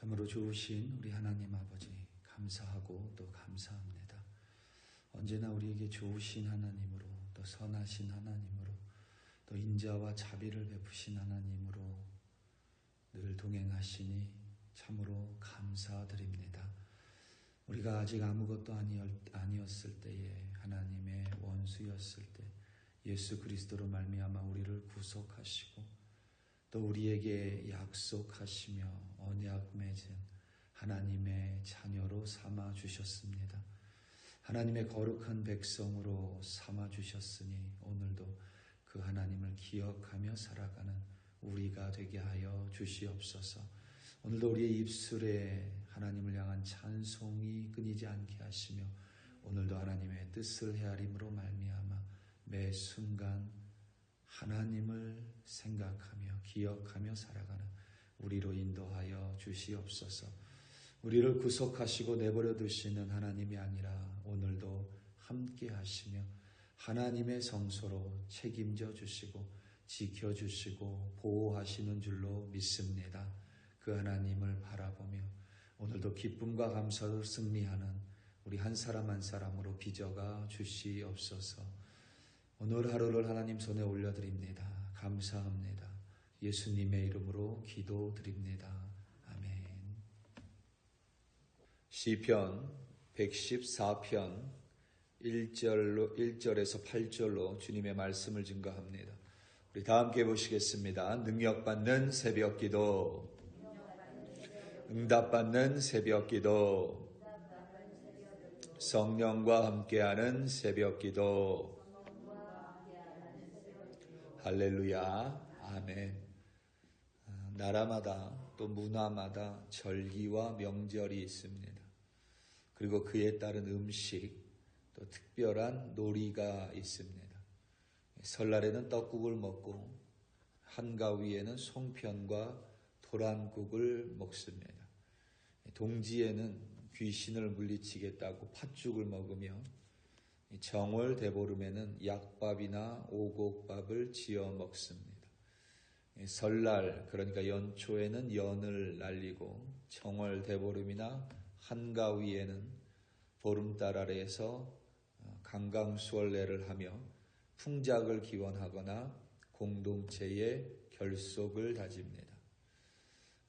참으로 좋으신 우리 하나님 아버지 감사하고 또 감사합니다. 언제나 우리에게 좋으신 하나님으로 또 선하신 하나님으로 또 인자와 자비를 베푸신 하나님으로 늘 동행하시니 참으로 감사드립니다. 우리가 아직 아무것도 아니었을 때에 하나님의 원수였을 때 예수 그리스도로 말미암아 우리를 구속하시고 또 우리에게 약속하시며 언약 맺은 하나님의 자녀로 삼아 주셨습니다. 하나님의 거룩한 백성으로 삼아 주셨으니 오늘도 그 하나님을 기억하며 살아가는 우리가 되게 하여 주시옵소서. 오늘도 우리의 입술에 하나님을 향한 찬송이 끊이지 않게 하시며 오늘도 하나님의 뜻을 헤아림으로 말미암아 매 순간 하나님을 생각하며 기억하며 살아가는 우리로 인도하여 주시옵소서. 우리를 구속하시고 내버려 두시는 하나님이 아니라 오늘도 함께 하시며 하나님의 성소로 책임져 주시고 지켜주시고 보호하시는 줄로 믿습니다. 그 하나님을 바라보며 오늘도 기쁨과 감사로 승리하는 우리 한 사람 한 사람으로 빚어가 주시옵소서. 오늘 하루를 하나님 손에 올려드립니다. 감사합니다. 예수님의 이름으로 기도드립니다. 아멘. 시편 114편 1절에서 8절로 주님의 말씀을 증거합니다. 우리 다 함께 보시겠습니다. 능력받는 새벽기도, 응답받는 새벽기도, 성령과 함께하는 새벽기도. 할렐루야. 아멘. 나라마다 또 문화마다 절기와 명절이 있습니다. 그리고 그에 따른 음식, 또 특별한 놀이가 있습니다. 설날에는 떡국을 먹고 한가위에는 송편과 도란국을 먹습니다. 동지에는 귀신을 물리치겠다고 팥죽을 먹으며 정월 대보름에는 약밥이나 오곡밥을 지어 먹습니다. 설날 그러니까 연초에는 연을 날리고 정월 대보름이나 한가위에는 보름달 아래에서 강강수월래를 하며 풍작을 기원하거나 공동체의 결속을 다집니다.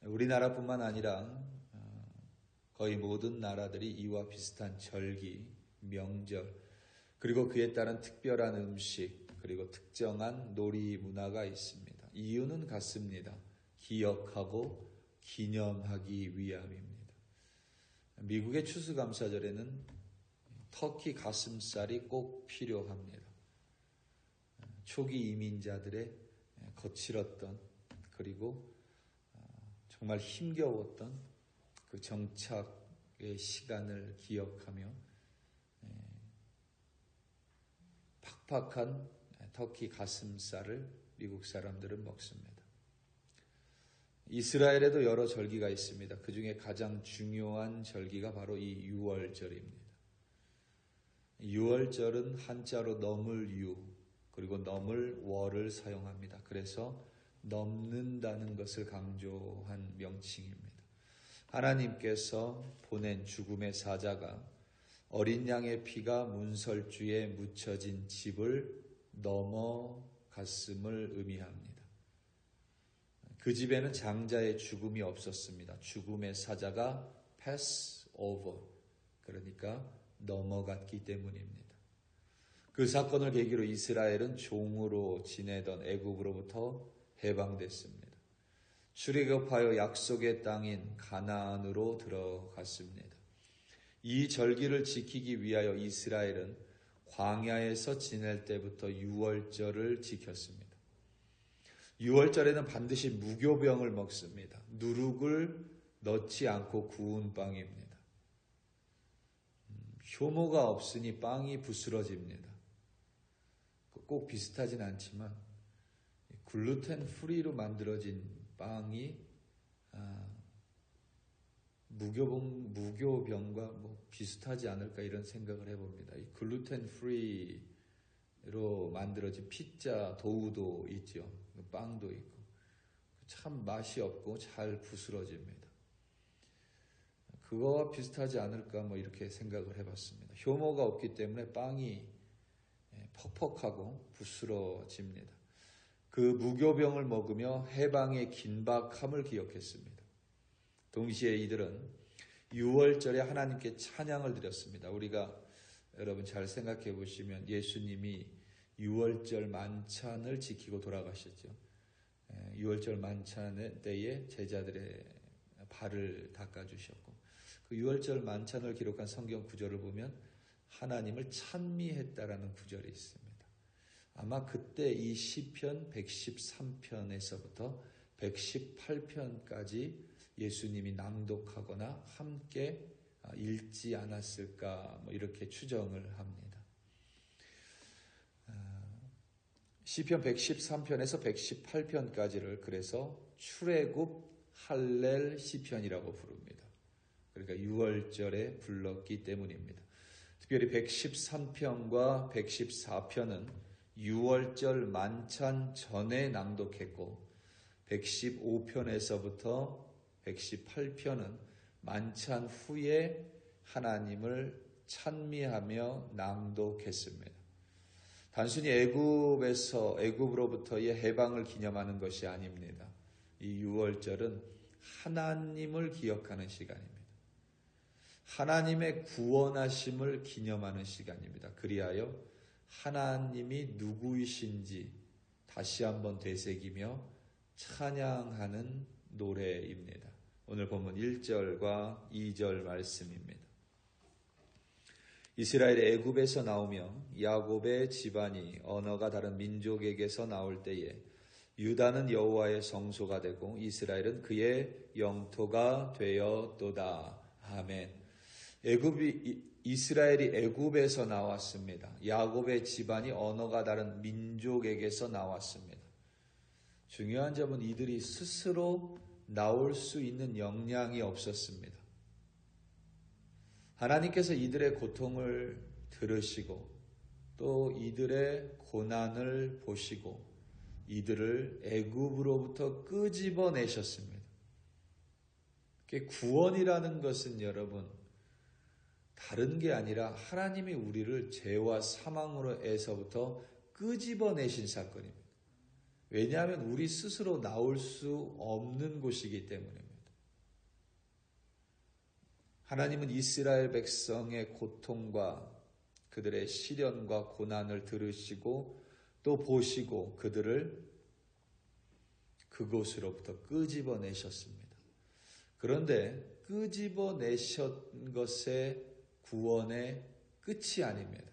우리나라뿐만 아니라 거의 모든 나라들이 이와 비슷한 절기, 명절, 그리고 그에 따른 특별한 음식, 그리고 특정한 놀이 문화가 있습니다. 이유는 같습니다. 기억하고 기념하기 위함입니다. 미국의 추수감사절에는 터키 가슴살이 꼭 필요합니다. 초기 이민자들의 거칠었던 그리고 정말 힘겨웠던 그 정착의 시간을 기억하며 팍팍한 터키 가슴살을 미국 사람들은 먹습니다. 이스라엘에도 여러 절기가 있습니다. 그 중에 가장 중요한 절기가 바로 이 유월절입니다. 유월절은 한자로 넘을유 그리고 넘을 월을 사용합니다. 그래서 넘는다는 것을 강조한 명칭입니다. 하나님께서 보낸 죽음의 사자가 어린 양의 피가 문설주에 묻혀진 집을 넘어갔음을 의미합니다. 그 집에는 장자의 죽음이 없었습니다. 죽음의 사자가 pass over, 그러니까 넘어갔기 때문입니다. 그 사건을 계기로 이스라엘은 종으로 지내던 애굽으로부터 해방됐습니다. 출애굽하여 약속의 땅인 가나안으로 들어갔습니다. 이 절기를 지키기 위하여 이스라엘은 광야에서 지낼 때부터 유월절을 지켰습니다. 유월절에는 반드시 무교병을 먹습니다. 누룩을 넣지 않고 구운 빵입니다. 효모가 없으니 빵이 부스러집니다. 꼭 비슷하진 않지만 글루텐 프리로 만들어진 빵이 무교병과 뭐 비슷하지 않을까 이런 생각을 해봅니다. 이 글루텐 프리로 만들어진 피자 도우도 있죠. 빵도 있고 참 맛이 없고 잘 부스러집니다. 그거와 비슷하지 않을까 뭐 이렇게 생각을 해봤습니다. 효모가 없기 때문에 빵이 퍽퍽하고 부스러집니다. 그 무교병을 먹으며 해방의 긴박함을 기억했습니다. 동시에 이들은 유월절에 하나님께 찬양을 드렸습니다. 우리가 여러분 잘 생각해 보시면 예수님이 유월절 만찬을 지키고 돌아가셨죠. 유월절 만찬 때에 제자들의 발을 닦아주셨고, 그 유월절 만찬을 기록한 성경 구절을 보면 하나님을 찬미했다라는 구절이 있습니다. 아마 그때 이 시편 113편에서부터 118편까지 예수님이 낭독하거나 함께 읽지 않았을까 뭐 이렇게 추정을 합니다. 시편 113편에서 118편까지를 그래서 출애굽 할렐 시편이라고 부릅니다. 그러니까 유월절에 불렀기 때문입니다. 특별히 113편과 114편은 유월절 만찬 전에 낭독했고 115편에서부터 118편은 만찬 후에 하나님을 찬미하며 낭독했습니다. 단순히 애굽으로부터의 해방을 기념하는 것이 아닙니다. 이 유월절은 하나님을 기억하는 시간입니다. 하나님의 구원하심을 기념하는 시간입니다. 그리하여 하나님이 누구이신지 다시 한번 되새기며 찬양하는 노래입니다. 오늘 본문 1절과 2절 말씀입니다. 이스라엘이 애굽에서 나오며 야곱의 집안이 언어가 다른 민족에게서 나올 때에 유다는 여호와의 성소가 되고 이스라엘은 그의 영토가 되었도다. 아멘. 이스라엘이 애굽에서 나왔습니다. 야곱의 집안이 언어가 다른 민족에게서 나왔습니다. 중요한 점은 이들이 스스로 나올 수 있는 역량이 없었습니다. 하나님께서 이들의 고통을 들으시고 또 이들의 고난을 보시고 이들을 애굽으로부터 끄집어내셨습니다. 구원이라는 것은 여러분 다른 게 아니라 하나님이 우리를 죄와 사망으로에서부터 끄집어내신 사건입니다. 왜냐하면 우리 스스로 나올 수 없는 곳이기 때문입니다. 하나님은 이스라엘 백성의 고통과 그들의 시련과 고난을 들으시고 또 보시고 그들을 그곳으로부터 끄집어내셨습니다. 그런데 끄집어내신 것의 구원의 끝이 아닙니다.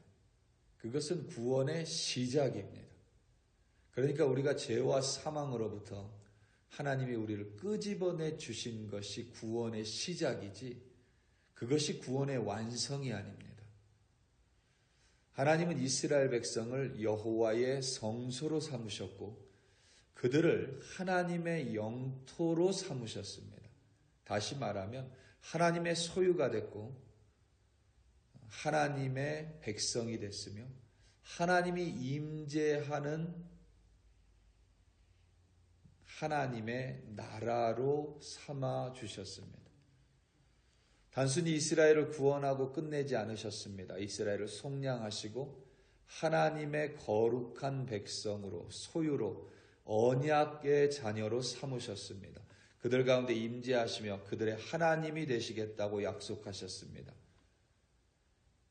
그것은 구원의 시작입니다. 그러니까 우리가 죄와 사망으로부터 하나님이 우리를 끄집어내 주신 것이 구원의 시작이지 그것이 구원의 완성이 아닙니다. 하나님은 이스라엘 백성을 여호와의 성소로 삼으셨고 그들을 하나님의 영토로 삼으셨습니다. 다시 말하면 하나님의 소유가 됐고 하나님의 백성이 됐으며 하나님이 임재하는 하나님의 나라로 삼아 주셨습니다. 단순히 이스라엘을 구원하고 끝내지 않으셨습니다. 이스라엘을 속량하시고 하나님의 거룩한 백성으로 소유로 언약의 자녀로 삼으셨습니다. 그들 가운데 임재하시며 그들의 하나님이 되시겠다고 약속하셨습니다.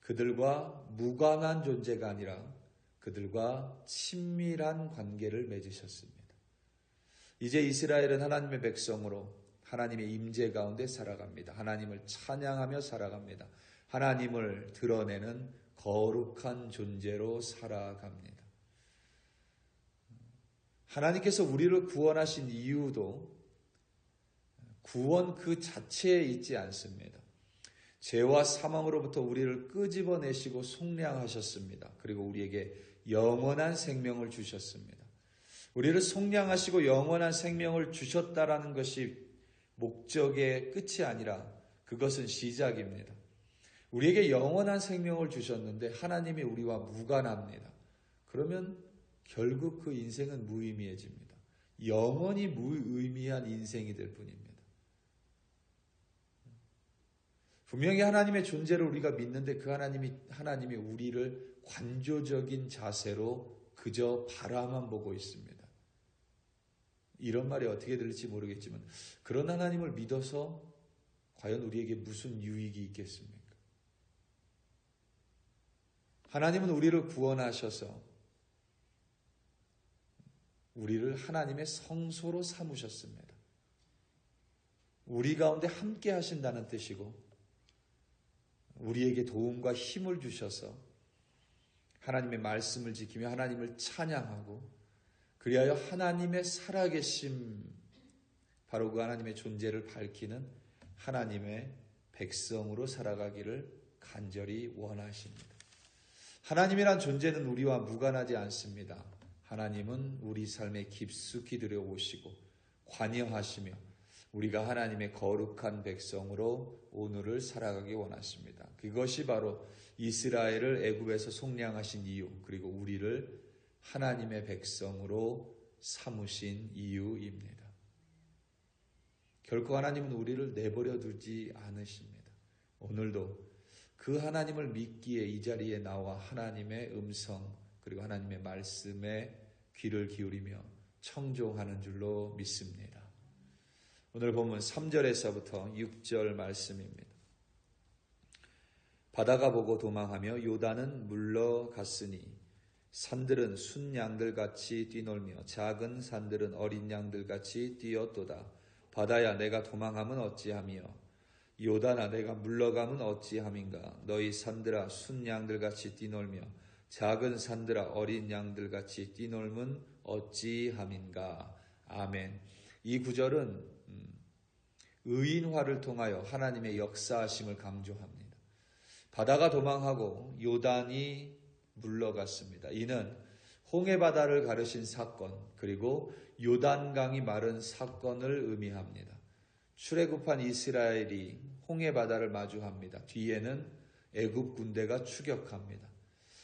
그들과 무관한 존재가 아니라 그들과 친밀한 관계를 맺으셨습니다. 이제 이스라엘은 하나님의 백성으로 하나님의 임재 가운데 살아갑니다. 하나님을 찬양하며 살아갑니다. 하나님을 드러내는 거룩한 존재로 살아갑니다. 하나님께서 우리를 구원하신 이유도 구원 그 자체에 있지 않습니다. 죄와 사망으로부터 우리를 끄집어내시고 속량하셨습니다. 그리고 우리에게 영원한 생명을 주셨습니다. 우리를 속량하시고 영원한 생명을 주셨다라는 것이 목적의 끝이 아니라 그것은 시작입니다. 우리에게 영원한 생명을 주셨는데 하나님이 우리와 무관합니다. 그러면 결국 그 인생은 무의미해집니다. 영원히 무의미한 인생이 될 뿐입니다. 분명히 하나님의 존재를 우리가 믿는데 그 하나님이 우리를 관조적인 자세로 그저 바라만 보고 있습니다. 이런 말이 어떻게 들릴지 모르겠지만 그런 하나님을 믿어서 과연 우리에게 무슨 유익이 있겠습니까? 하나님은 우리를 구원하셔서 우리를 하나님의 성소로 삼으셨습니다. 우리 가운데 함께 하신다는 뜻이고 우리에게 도움과 힘을 주셔서 하나님의 말씀을 지키며 하나님을 찬양하고 그리하여 하나님의 살아계심, 바로 그 하나님의 존재를 밝히는 하나님의 백성으로 살아가기를 간절히 원하십니다. 하나님이란 존재는 우리와 무관하지 않습니다. 하나님은 우리 삶에 깊숙이 들여오시고 관여하시며 우리가 하나님의 거룩한 백성으로 오늘을 살아가기 원하십니다. 그것이 바로 이스라엘을 애굽에서 속량하신 이유, 그리고 우리를 하나님의 백성으로 삼으신 이유입니다. 결코 하나님은 우리를 내버려 두지 않으십니다. 오늘도 그 하나님을 믿기에 이 자리에 나와 하나님의 음성 그리고 하나님의 말씀에 귀를 기울이며 청종하는 줄로 믿습니다. 오늘 본문 3절에서부터 6절 말씀입니다. 바다가 보고 도망하며 요단은 물러갔으니 산들은 순양들같이 뛰놀며 작은 산들은 어린 양들같이 뛰었도다. 바다야 내가 도망하면 어찌하며 요단아 내가 물러가면 어찌함인가. 너희 산들아 순양들같이 뛰놀며 작은 산들아 어린 양들같이 뛰놀면 어찌함인가. 아멘. 이 구절은 의인화를 통하여 하나님의 역사하심을 강조합니다. 바다가 도망하고 요단이 물러갔습니다. 이는 홍해바다를 가르신 사건 그리고 요단강이 마른 사건을 의미합니다. 출애굽한 이스라엘이 홍해바다를 마주합니다. 뒤에는 애굽 군대가 추격합니다.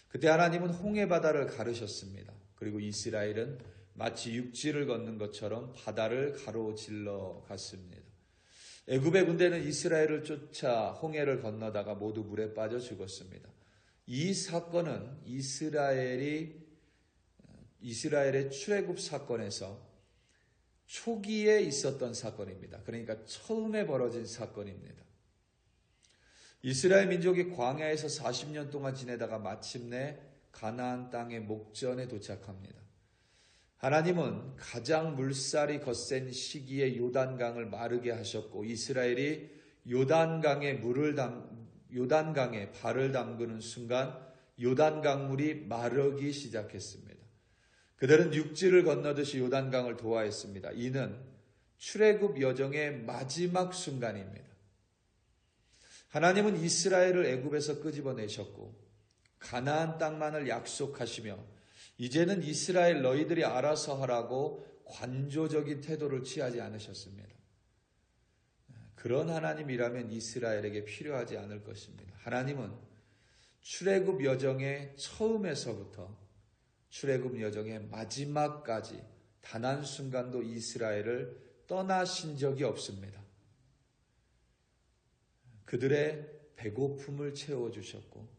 그때 하나님은 홍해바다를 가르셨습니다. 그리고 이스라엘은 마치 육지를 걷는 것처럼 바다를 가로질러 갔습니다. 애굽의 군대는 이스라엘을 쫓아 홍해를 건너다가 모두 물에 빠져 죽었습니다. 이 사건은 이스라엘의 출애굽 사건에서 초기에 있었던 사건입니다. 그러니까 처음에 벌어진 사건입니다. 이스라엘 민족이 광야에서 40년 동안 지내다가 마침내 가나안 땅의 목전에 도착합니다. 하나님은 가장 물살이 거센 시기에 요단강을 마르게 하셨고 이스라엘이 요단강에 발을 담그는 순간 요단강물이 마르기 시작했습니다. 그들은 육지를 건너듯이 요단강을 도하했습니다. 이는 출애굽 여정의 마지막 순간입니다. 하나님은 이스라엘을 애굽에서 끄집어내셨고 가나안 땅만을 약속하시며 이제는 이스라엘 너희들이 알아서 하라고 관조적인 태도를 취하지 않으셨습니다. 그런 하나님이라면 이스라엘에게 필요하지 않을 것입니다. 하나님은 출애굽 여정의 처음에서부터 출애굽 여정의 마지막까지 단 한순간도 이스라엘을 떠나신 적이 없습니다. 그들의 배고픔을 채워주셨고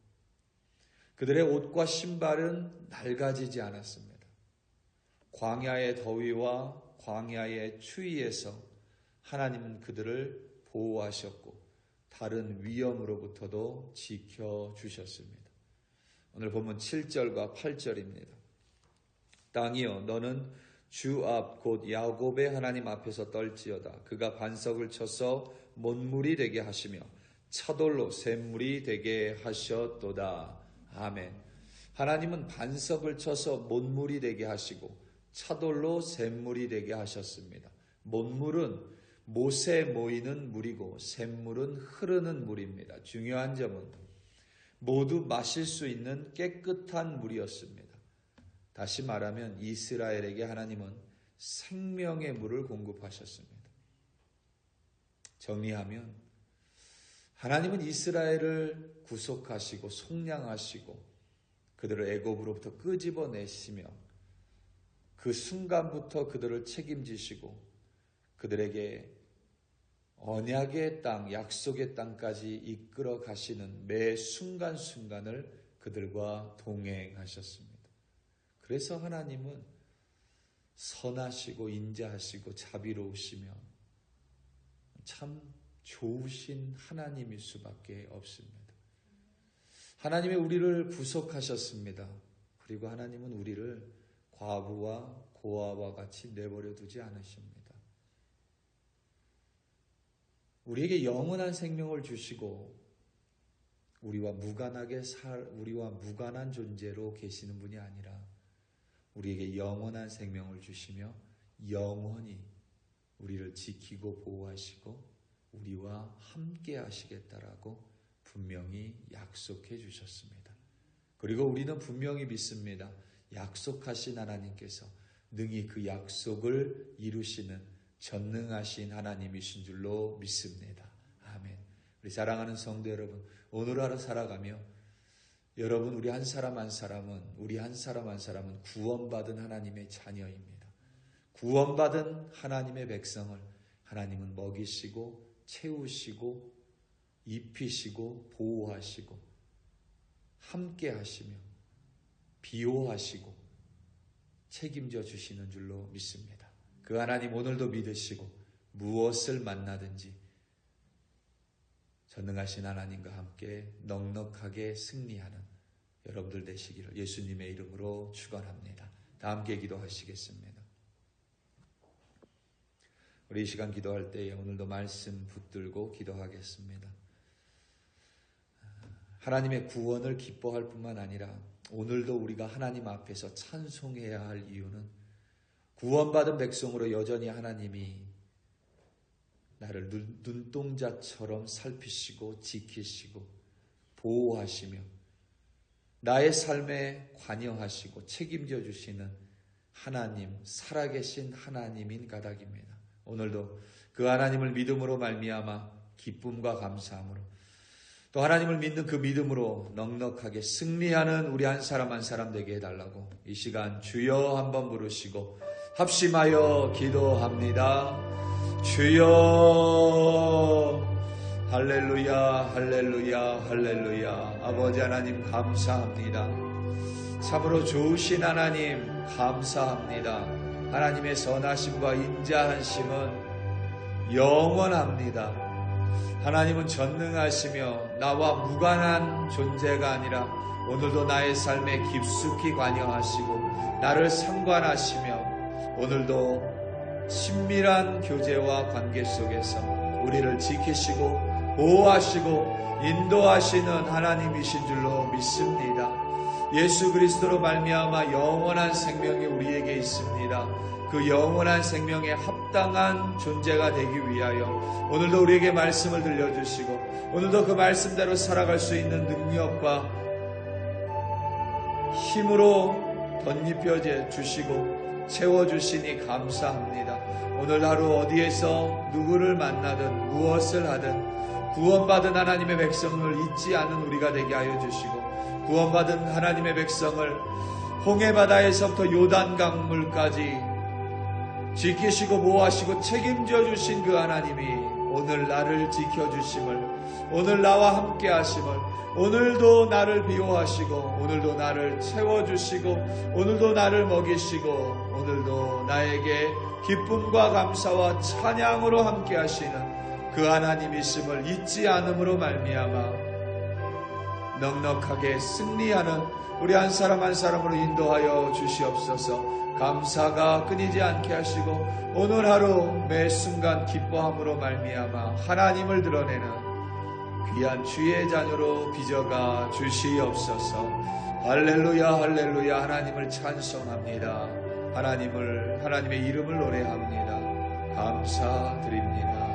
그들의 옷과 신발은 낡아지지 않았습니다. 광야의 더위와 광야의 추위에서 하나님은 그들을 보호하셨고 다른 위험으로부터도 지켜주셨습니다. 오늘 본문 7절과 8절입니다. 땅이여 너는 주 앞 곧 야곱의 하나님 앞에서 떨지어다. 그가 반석을 쳐서 못물이 되게 하시며 차돌로 샘물이 되게 하셨도다. 아멘. 하나님은 반석을 쳐서 못물이 되게 하시고 차돌로 샘물이 되게 하셨습니다. 못물은 못에 모이는 물이고 샘물은 흐르는 물입니다. 중요한 점은 모두 마실 수 있는 깨끗한 물이었습니다. 다시 말하면 이스라엘에게 하나님은 생명의 물을 공급하셨습니다. 정리하면 하나님은 이스라엘을 구속하시고 속량하시고 그들을 애굽으로부터 끄집어내시며 그 순간부터 그들을 책임지시고 그들에게 언약의 땅, 약속의 땅까지 이끌어 가시는 매 순간순간을 그들과 동행하셨습니다. 그래서 하나님은 선하시고 인자하시고 자비로우시며 참 좋으신 하나님일 수밖에 없습니다. 하나님이 우리를 구속하셨습니다. 그리고 하나님은 우리를 과부와 고아와 같이 내버려 두지 않으십니다. 우리에게 영원한 생명을 주시고 우리와 무관한 존재로 계시는 분이 아니라 우리에게 영원한 생명을 주시며 영원히 우리를 지키고 보호하시고 우리와 함께 하시겠다라고 분명히 약속해 주셨습니다. 그리고 우리는 분명히 믿습니다. 약속하신 하나님께서 능히 그 약속을 이루시는 전능하신 하나님이신 줄로 믿습니다. 아멘. 우리 사랑하는 성도 여러분, 오늘 하루 살아가며 여러분 우리 한 사람 한 사람은 구원받은 하나님의 자녀입니다. 구원받은 하나님의 백성을 하나님은 먹이시고 채우시고 입히시고 보호하시고 함께 하시며 비호하시고 책임져 주시는 줄로 믿습니다. 그 하나님 오늘도 믿으시고 무엇을 만나든지 전능하신 하나님과 함께 넉넉하게 승리하는 여러분들 되시기를 예수님의 이름으로 축원합니다. 다 함께 기도하시겠습니다. 우리 이 시간 기도할 때에 오늘도 말씀 붙들고 기도하겠습니다. 하나님의 구원을 기뻐할 뿐만 아니라 오늘도 우리가 하나님 앞에서 찬송해야 할 이유는 구원받은 백성으로 여전히 하나님이 나를 눈동자처럼 살피시고 지키시고 보호하시며 나의 삶에 관여하시고 책임져 주시는 하나님, 살아계신 하나님인 까닭입니다. 오늘도 그 하나님을 믿음으로 말미암아 기쁨과 감사함으로 또 하나님을 믿는 그 믿음으로 넉넉하게 승리하는 우리 한 사람 한 사람 되게 해달라고 이 시간 주여 한번 부르시고 합심하여 기도합니다. 주여 할렐루야 할렐루야 할렐루야. 아버지 하나님 감사합니다. 참으로 좋으신 하나님 감사합니다. 하나님의 선하심과 인자하심은 영원합니다. 하나님은 전능하시며 나와 무관한 존재가 아니라 오늘도 나의 삶에 깊숙이 관여하시고 나를 상관하시며 오늘도 친밀한 교제와 관계 속에서 우리를 지키시고 보호하시고 인도하시는 하나님이신 줄로 믿습니다. 예수 그리스도로 말미암아 영원한 생명이 우리에게 있습니다. 그 영원한 생명에 합당한 존재가 되기 위하여 오늘도 우리에게 말씀을 들려주시고 오늘도 그 말씀대로 살아갈 수 있는 능력과 힘으로 덧입혀 주시고 채워주시니 감사합니다. 오늘 하루 어디에서 누구를 만나든 무엇을 하든 구원받은 하나님의 백성을 잊지 않은 우리가 되게 하여 주시고 구원받은 하나님의 백성을 홍해바다에서부터 요단강물까지 지키시고 보호하시고 책임져 주신 그 하나님이 오늘 나를 지켜주심을 오늘 나와 함께 하심을 오늘도 나를 비호하시고 오늘도 나를 채워주시고 오늘도 나를 먹이시고 오늘도 나에게 기쁨과 감사와 찬양으로 함께 하시는 그 하나님이심을 잊지 않음으로 말미암아 넉넉하게 승리하는 우리 한 사람 한 사람으로 인도하여 주시옵소서. 감사가 끊이지 않게 하시고 오늘 하루 매 순간 기뻐함으로 말미암아 하나님을 드러내는 귀한 주의 자녀로 빚어가 주시옵소서. 할렐루야 할렐루야. 하나님을 찬송합니다. 하나님의 이름을 노래합니다. 감사드립니다.